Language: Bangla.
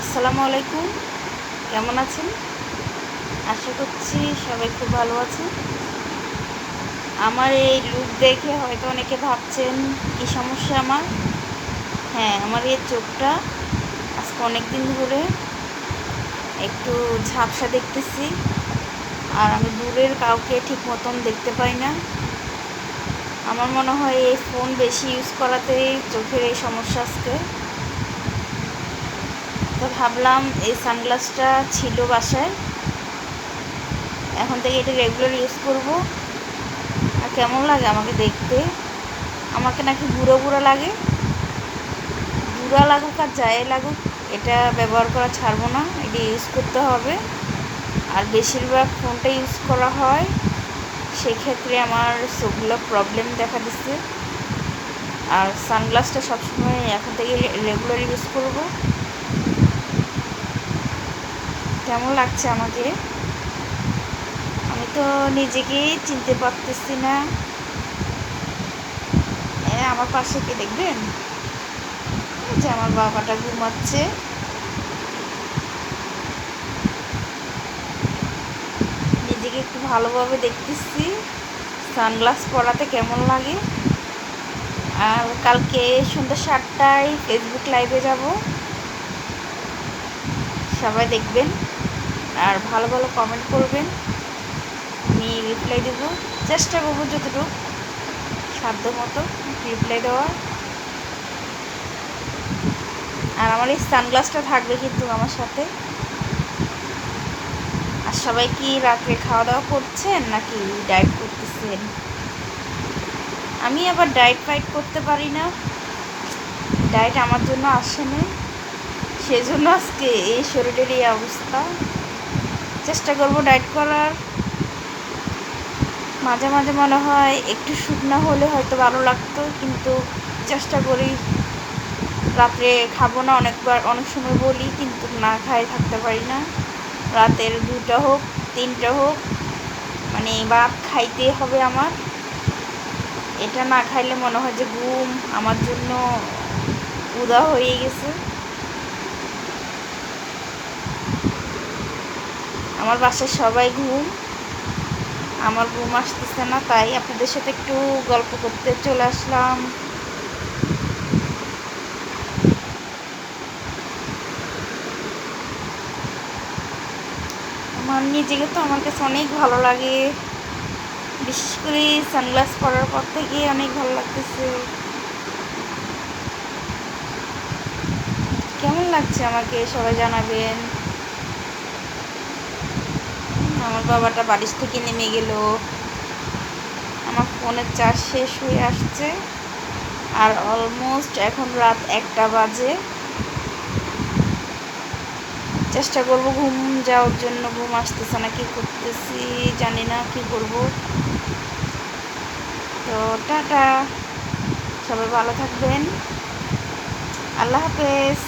আসসালামু আলাইকুম। কেমন আছেন? আশা করছি সবাই খুব ভালো আছেন। আমার এই লুক দেখে হয়তো অনেকে ভাবছেন কী সমস্যা আমার। হ্যাঁ, আমার এই চোখটা আজকে অনেক দিন ধরে একটু ঝাপসা দেখতেছি, আর আমি দূরের কাউকে ঠিক মতন দেখতে পাই না। আমার মনে হয় এই ফোন বেশি ইউজ করাতেই চোখের এই সমস্যা আজকে। তো ভাবলাম এই সানগ্লাসটা ছিল বাসায়, এখন থেকে এটা রেগুলার ইউজ করব। আর কেমন লাগে আমাকে দেখতে? আমাকে নাকি বুড়ো বুড়ো লাগে। বুড়া লাগুক আর যাই লাগুক, এটা ব্যবহার করা ছাড়বো না, এটা ইউজ করতে হবে। আর বেশিরভাগ ফোনটা ইউজ করা হয়, সেক্ষেত্রে আমার চোখগুলো প্রবলেম দেখা দিচ্ছে। আর সানগ্লাসটা সবসময় এখন থেকে রেগুলার ইউজ করব। কেমন লাগছে আমাকে? আমি তো নিজেকেই চিনতে পারতেছি না। আমার পাশে কে দেখবেন? এই যে আমার বাবাটা ঘুমাচ্ছে। নিজেকে একটু ভালোভাবে দেখতেছি সানগ্লাস পরাতে কেমন লাগে। আর কালকে সন্ধ্যা 7টায় ফেসবুক লাইভে যাব, সবাই দেখবেন আর ভালো ভালো কমেন্ট করবেন, আমি রিপ্লাই দেব। চেষ্টা করবো যতটুকু সাধ্য মতো রিপ্লাই দেওয়ার। আর আমার এই সানগ্লাসটা থাকবে কিন্তু আমার সাথে। আর সবাই কি রাত্রে খাওয়া দাওয়া করছেন নাকি ডায়েট করতেছেন? আমি আবার ডায়েট ফাইট করতে পারি না, ডায়েট আমার জন্য আসে না, সেজন্য আজকে এই শরীরের এই অবস্থা। চেষ্টা করব ডায়েট করার। মাঝে মাঝে মনে হয় একটু শুকনো হলে হয়তো ভালো লাগতো, কিন্তু চেষ্টা করি রাত্রে খাবো না। অনেক সময় বলি, কিন্তু না খাই থাকতে পারি না। রাতের 2টা হোক 3টা হোক, মানে ভাত খাইতে হবে আমার। এটা না খাইলে মনে হয় যে ঘুম আমার জন্য উদা হয়ে গেছে। আমার বাসায় সবাই ঘুম, আমার ঘুম আসতেছে না, তাই আপনাদের সাথে একটু গল্প করতে চলে আসলাম। আমার নিজেকে তো আমার কাছে অনেক ভালো লাগে, বিশেষ করে সানগ্লাস পরার পর থেকে অনেক ভালো লাগতেছে। কেমন লাগছে আমাকে সবাই জানাবেন। আমার বাবাটা বাড়ির থেকে নেমে গেল, আমার ফোনের চার্জ শেষ হয়ে আসছে, আর অলমোস্ট এখন রাত 1টা বাজে। চেষ্টা করব ঘুম যাওয়ার জন্য, ঘুম আসতেছে না, কী করতেছি জানি না, কী করব। তো টাটা, সবাই ভালো থাকবেন, আল্লাহ হাফেজ।